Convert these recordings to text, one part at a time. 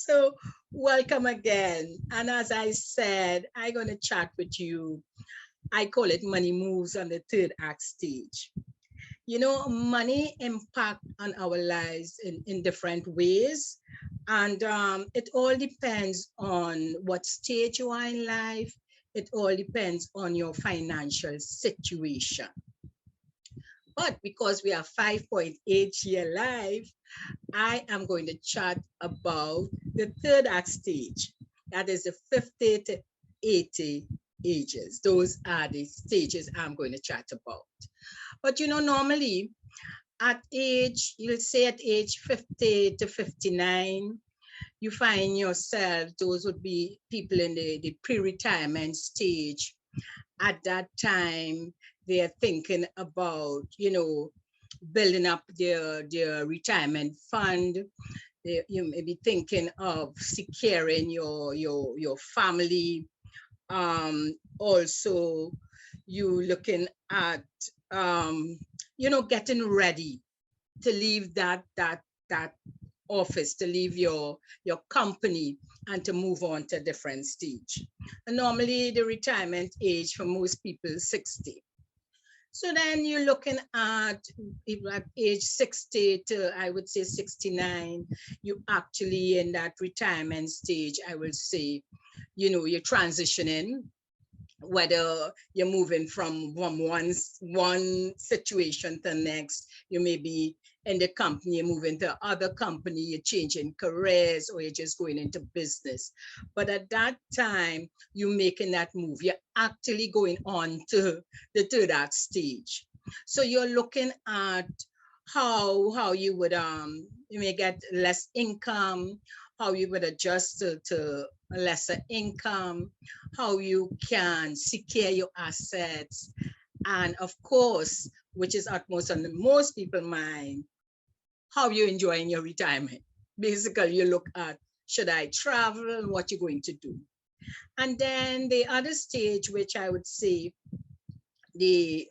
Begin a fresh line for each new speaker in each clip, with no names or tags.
So welcome again. And as I said, I'm going to chat with you. I call it money moves on the third act stage. You know, money impact on our lives in different ways. And it all depends on what stage you are in life. It all depends on your financial situation. But because we are 5.8 year live, I am going to chat about the third act stage. That is the 50 to 80 ages. Those are the stages I'm going to chat about. But you know, normally at age, you'll say at age 50 to 59, you find yourself, those would be people in the pre-retirement stage. At that time, they're thinking about, building up their retirement fund. You may be thinking of securing your family. Also, you looking at getting ready to leave that office, to leave your company, and to move on to a different stage. And normally the retirement age for most people is 60. So then you're looking at age 60 to, I would say, 69, you actually in that retirement stage, I will say, you're transitioning, whether you're moving from one situation to the next. You may be in the company, you're moving to other company, you're changing careers, or you're just going into business. But at that time, you're making that move. You're actually going on to the third act stage. So you're looking at how you would you may get less income, how you would adjust to a lesser income, how you can secure your assets, and of course, which is utmost on the most people's mind, how you're enjoying your retirement. Basically, you look at, should I travel, what you're going to do. And then the other stage, which I would say the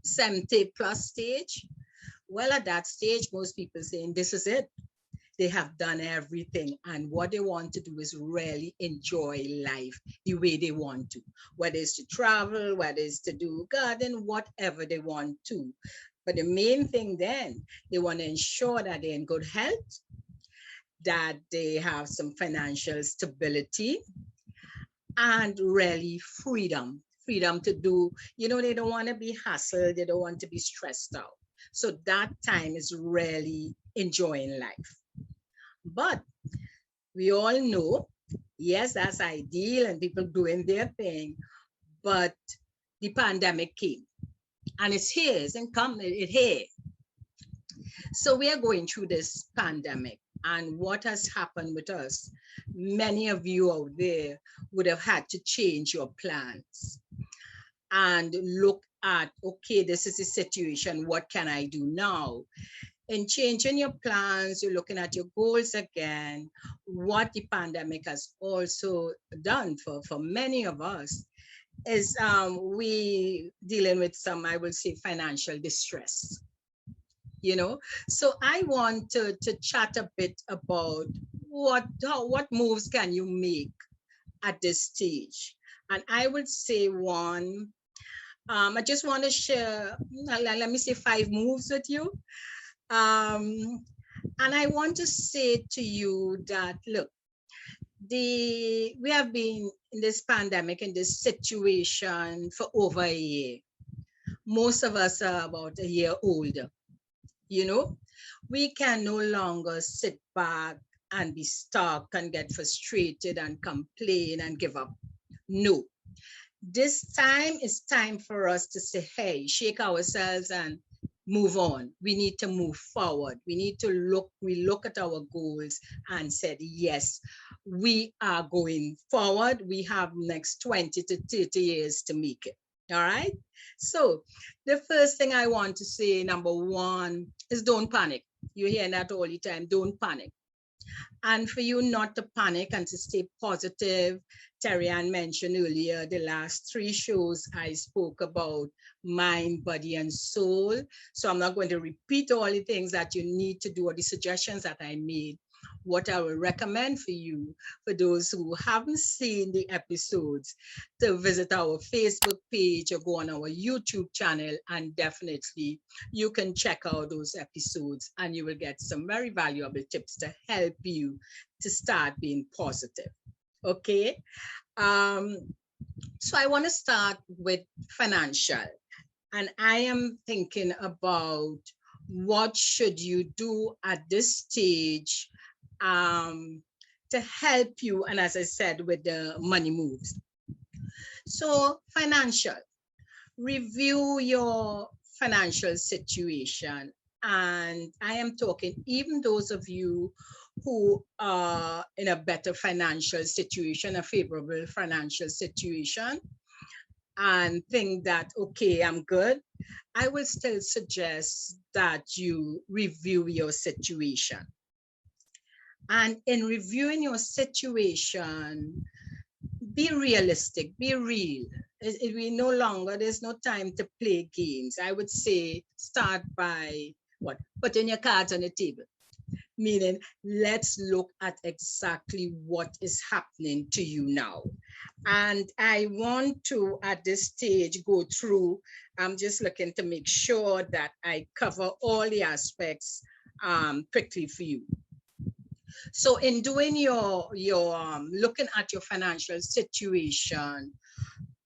70 plus stage, well, at that stage, most people saying this is it. They have done everything, and what they want to do is really enjoy life the way they want to, whether it's to travel, whether it's to do garden, whatever they want to. But the main thing then, they want to ensure that they're in good health, that they have some financial stability, and really freedom to do, they don't want to be hassled, they don't want to be stressed out. So that time is really enjoying life. But we all know, yes, that's ideal and people doing their thing, but the pandemic came and it's here, it's come, it's here. So we are going through this pandemic, and what has happened with us, many of you out there would have had to change your plans and look at, okay, this is the situation, what can I do now? In changing your plans, you're looking at your goals again. What the pandemic has also done for many of us is we dealing with some, I will say, financial distress. So I want to chat a bit about what moves can you make at this stage. And I would say one, I just want to share, let me say 5 moves with you. And I want to say to you that, look, we have been in this pandemic, in this situation for over a year. Most of us are about a year older. We can no longer sit back and be stuck and get frustrated and complain and give up. No. This time is time for us to say, hey, shake ourselves and move on. We need to move forward. We need to look at our goals and said, yes, we are going forward. We have next 20 to 30 years to make it. All right. So the first thing I want to say, number one, is don't panic. You hear that all the time. Don't panic. And for you not to panic and to stay positive, Terry Ann mentioned earlier, the last 3 shows I spoke about mind, body, and soul. So I'm not going to repeat all the things that you need to do or the suggestions that I made. what I will recommend for you, for those who haven't seen the episodes, to visit our Facebook page or go on our YouTube channel, and definitely you can check out those episodes and you will get some very valuable tips to help you to start being positive. Okay. So I want to start with financial, and I am thinking about what should you do at this stage to help you, and as I said, with the money moves. So financial, review your financial situation. And I am talking even those of you who are in a better financial situation, a favorable financial situation, and think that, okay, I'm good. I will still suggest that you review your situation. And in reviewing your situation, be realistic, be real. We no longer, there's no time to play games. I would say start by what? Putting your cards on the table. Meaning, let's look at exactly what is happening to you now. And I want to, at this stage, go through, I'm just looking to make sure that I cover all the aspects quickly for you. So in doing your looking at your financial situation,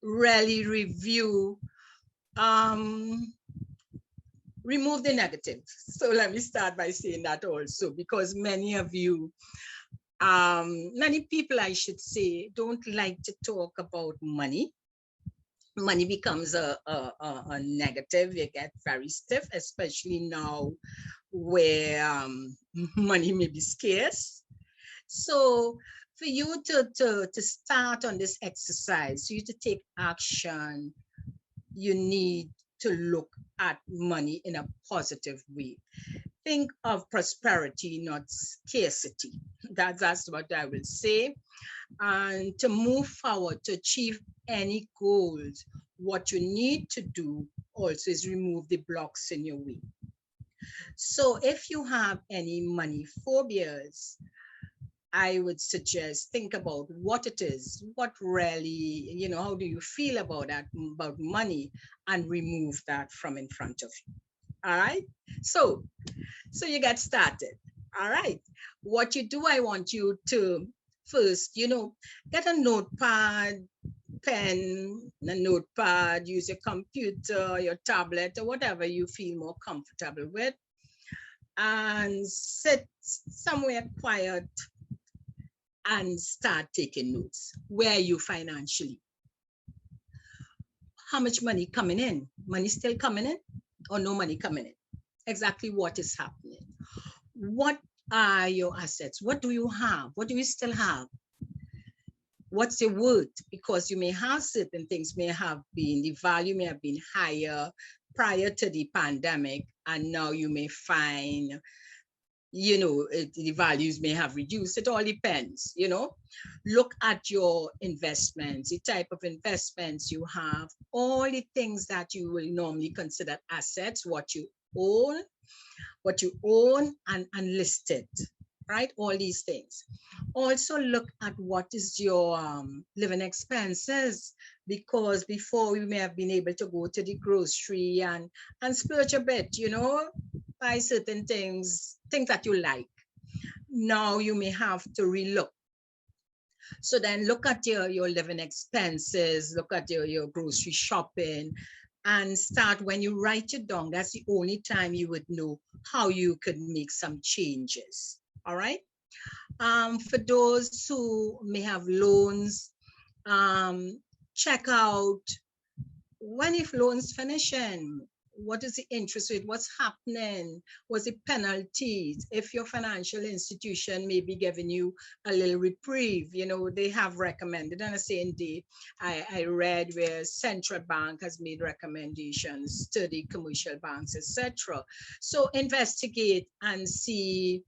really review, remove the negative. So let me start by saying that also, because many of you, many people, I should say, don't like to talk about money. Money becomes a negative. You get very stiff, especially now where money may be scarce. So for you to start on this exercise, for you to take action, you need to look at money in a positive way. Think of prosperity, not scarcity. That's what I will say. And to move forward, to achieve any goals, what you need to do also is remove the blocks in your way. So if you have any money phobias, I would suggest think about what it is, what really, how do you feel about that, about money, and remove that from in front of you. All right. So you get started. All right. What you do, I want you to first, get a notepad, pen, a notepad, use your computer, your tablet, or whatever you feel more comfortable with, and sit somewhere quiet and start taking notes. Where are you financially? How much money coming in? Money still coming in or no money coming in? Exactly what is happening? What are your assets? What do you have? What do you still have? What's your worth? Because you may have certain things may have been, the value may have been higher prior to the pandemic, and now you may find, the values may have reduced. It all depends, Look at your investments, the type of investments you have, all the things that you will normally consider assets, what you own and unlisted, right? All these things. Also look at what is your living expenses, because before we may have been able to go to the grocery and splurge a bit, buy certain things that you like. Now you may have to relook. So then look at your living expenses, look at your grocery shopping, and start when you write it down. That's the only time you would know how you could make some changes. All right. For those who may have loans, check out when if loans finishing, what is the interest rate, what's happening, what's the penalties. If your financial institution may be giving you a little reprieve, they have recommended. On the same day, I read where central bank has made recommendations to the commercial banks, etc. So investigate and see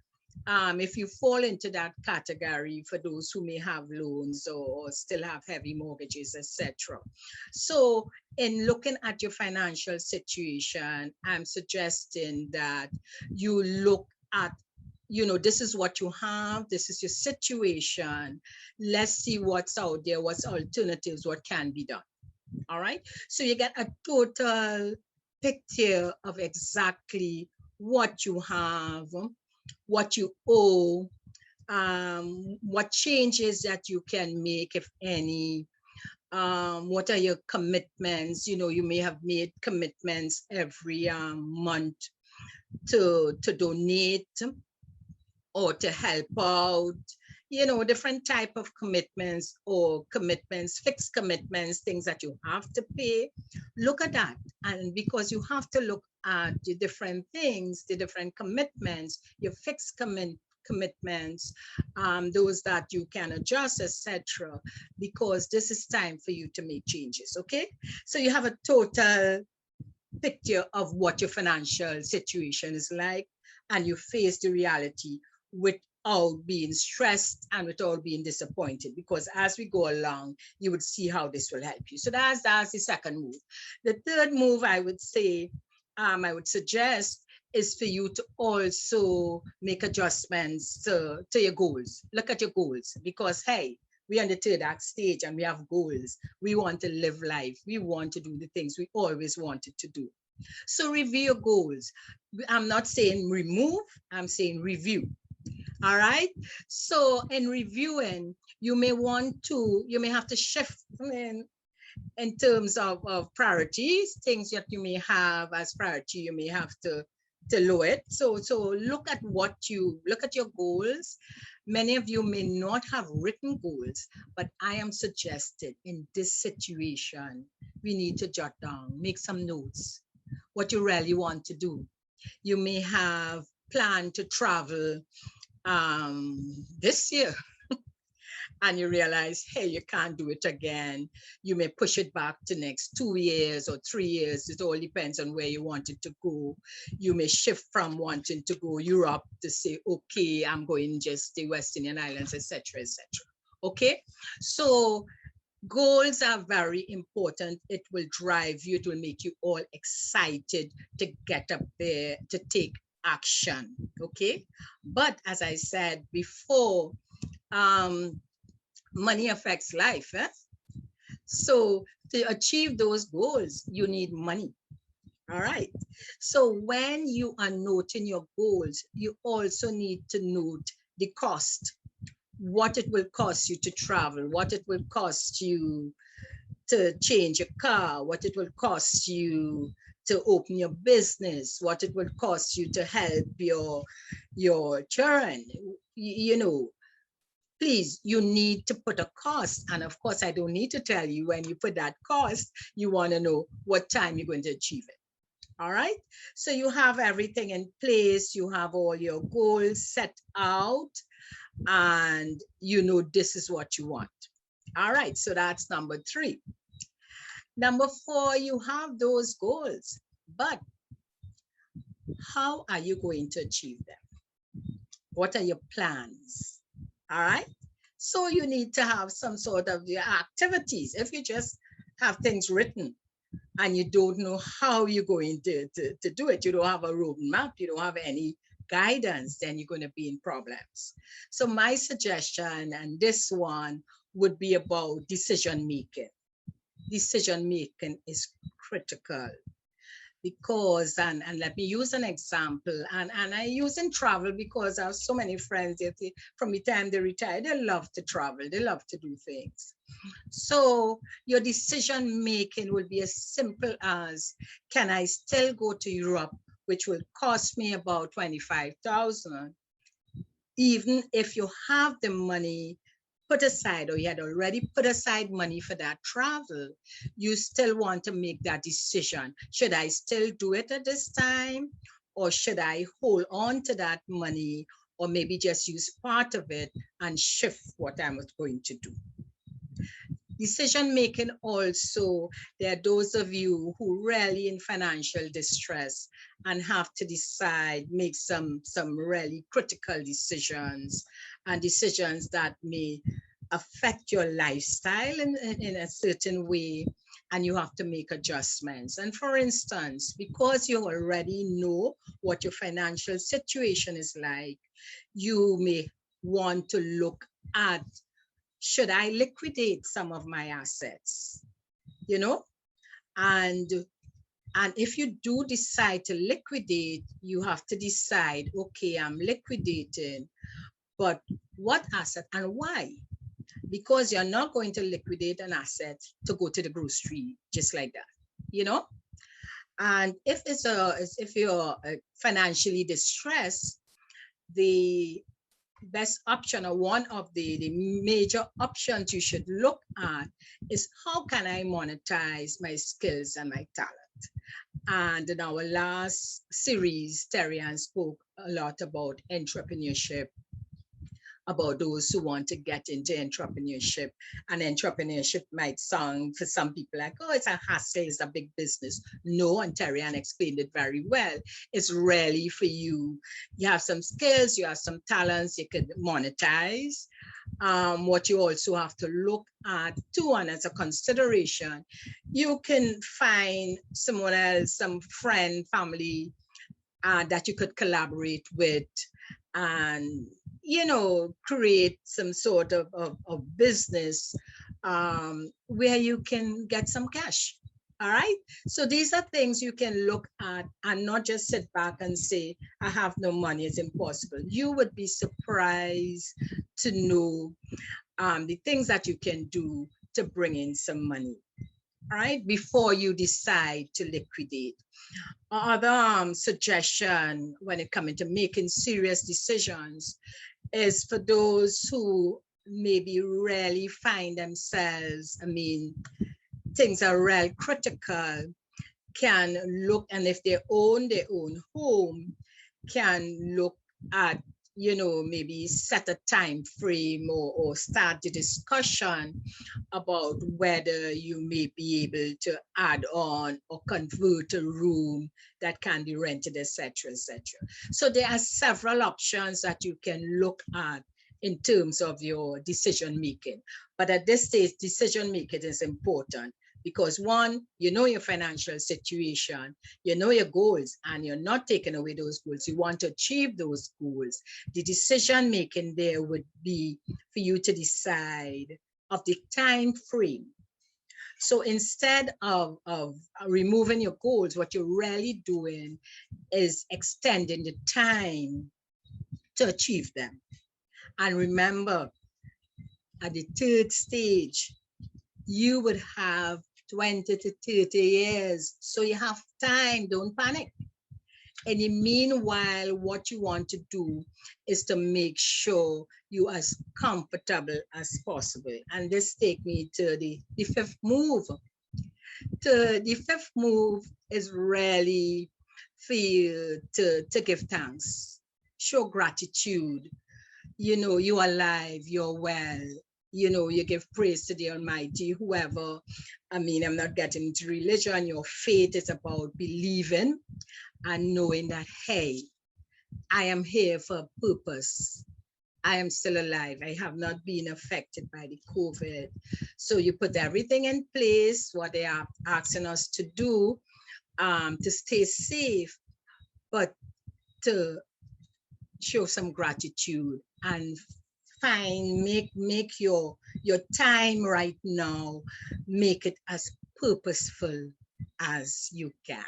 if you fall into that category, for those who may have loans or still have heavy mortgages, etc. So in looking at your financial situation, I'm suggesting that you look at you know, this is what you have, this is your situation. Let's see what's out there, what's alternatives, what can be done. All right. So you get a total picture of exactly what you have, what you owe, what changes that you can make, if any. What are your commitments? You know, you may have made commitments every month to donate or to help out, you know, different type of commitments, or commitments, fixed commitments, things that you have to pay. Look at that. And because you have to look at the different things, the different commitments, your fixed commitments, those that you can adjust, etc., because this is time for you to make changes. Okay, so you have a total picture of what your financial situation is like, and you face the reality without being stressed and without being disappointed, because as we go along, you would see how this will help you. So that's the second move. The third move I would say, I would suggest, is for you to also make adjustments to your goals. Look at your goals, because hey, we are in the third act stage and we have goals. We want to live life. We want to do the things we always wanted to do. So review your goals. I'm not saying remove, I'm saying review. All right. So in reviewing, you may have to shift in terms of priorities, things that you may have as priority, you may have to lower it. So look at your goals. Many of you may not have written goals, but I am suggesting in this situation, we need to jot down, make some notes, what you really want to do. You may have planned to travel this year, and you realize, hey, you can't do it again. You may push it back to next 2 years or 3 years. It all depends on where you wanted to go. You may shift from wanting to go Europe to say, okay, I'm going just the West Indian Islands, etc., etc. Okay, so goals are very important. It will drive you, it will make you all excited to get up there, to take action. Okay, but as I said before, money affects life. So to achieve those goals, you need money. All right. So when you are noting your goals, you also need to note the cost, what it will cost you to travel, what it will cost you to change your car, what it will cost you to open your business, what it will cost you to help your children. You know, please, you need to put a cost. And of course, I don't need to tell you, when you put that cost, you want to know what time you're going to achieve it. All right. So you have everything in place. You have all your goals set out, and you know this is what you want. All right. So that's number 3. Number 4, you have those goals, but how are you going to achieve them? What are your plans? All right. So you need to have some sort of activities. If you just have things written and you don't know how you're going to do it, you don't have a roadmap, you don't have any guidance, then you're going to be in problems. So my suggestion, and this one, would be about decision making. Decision making is critical, because, and let me use an example, and I use in travel because I have so many friends that from the time they retire, they love to travel, they love to do things. So your decision making will be as simple as, can I still go to Europe, which will cost me about 25,000, even if you have the money put aside, or you had already put aside money for that travel, you still want to make that decision. Should I still do it at this time, or should I hold on to that money, or maybe just use part of it and shift what I was going to do? Decision making also, there are those of you who really in financial distress and have to decide, make some really critical decisions, and decisions that may affect your lifestyle in a certain way. and you have to make adjustments. And for instance, because you already know what your financial situation is like, you may want to look at, should I liquidate some of my assets? You know, and if you do decide to liquidate, you have to decide, okay, I'm liquidating, but what asset and why? Because you're not going to liquidate an asset to go to the grocery just like that, you know. And if you're financially distressed, the best option, or one of the major options you should look at, is how can I monetize my skills and my talent. And in our last series, Terry-Ann spoke a lot about entrepreneurship, about those who want to get into entrepreneurship. And entrepreneurship might sound for some people like, oh, it's a hustle, it's a big business. No, and Terry-Ann explained it very well. It's really for you. You have some skills, you have some talents, you could monetize. What you also have to look at too, and as a consideration, you can find someone else, some friend, family that you could collaborate with, and create some sort of business where you can get some cash. All right. So these are things you can look at and not just sit back and say, I have no money, it's impossible. You would be surprised to know the things that you can do to bring in some money. All right, before you decide to liquidate. Other suggestion when it comes to making serious decisions is for those who maybe really find themselves, things are real critical, can look, and if they own their own home, can look at, maybe set a time frame or start the discussion about whether you may be able to add on or convert a room that can be rented, etc., etc. So there are several options that you can look at in terms of your decision making. But at this stage, decision making is important because one, you know your financial situation, you know your goals, and you're not taking away those goals. You want to achieve those goals. The decision making there would be for you to decide of the time frame. So instead of removing your goals, what you're really doing is extending the time to achieve them. And remember, at the third stage, you would have 20 to 30 years. So you have time, don't panic. And in the meanwhile, what you want to do is to make sure you are as comfortable as possible. And this takes me to the fifth move. The fifth move is really for you to give thanks, show gratitude. You're alive, you're well, you give praise to the Almighty, whoever. I'm not getting into religion. Your faith is about believing and knowing that, hey, I am here for a purpose. I am still alive. I have not been affected by the COVID. So you put everything in place, what they are asking us to do to stay safe, but to show some gratitude and make your time right now, make it as purposeful as you can.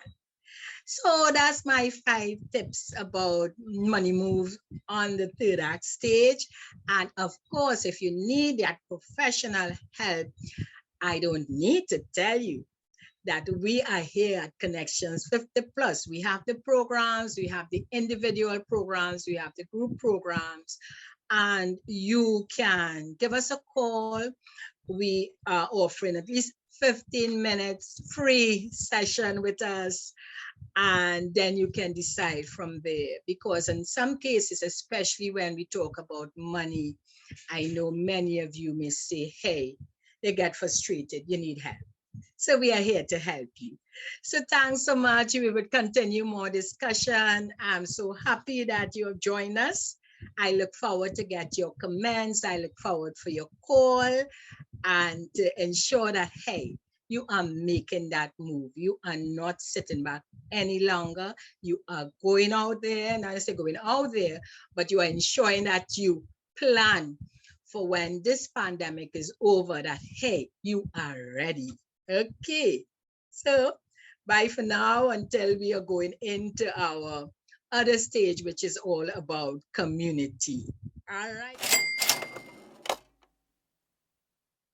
So that's my 5 tips about money moves on the third act stage. And of course, if you need that professional help, I don't need to tell you that we are here at Connections 50 Plus. We have the programs, we have the individual programs, we have the group programs, and you can give us a call. We are offering at least 15 minutes free session with us, and then you can decide from there. Because in some cases, especially when we talk about money, I know many of you may say, hey, they get frustrated, you need help. So we are here to help you. So thanks so much. We will continue more discussion. I'm so happy that you have joined us. I look forward to get your comments. I look forward for your call and to ensure that, hey, you are making that move. You are not sitting back any longer. You are going out there, not say going out there, but you are ensuring that you plan for when this pandemic is over, that, hey, you are ready. Okay. So bye for now until we are going into our other stage, which is all about community. All right.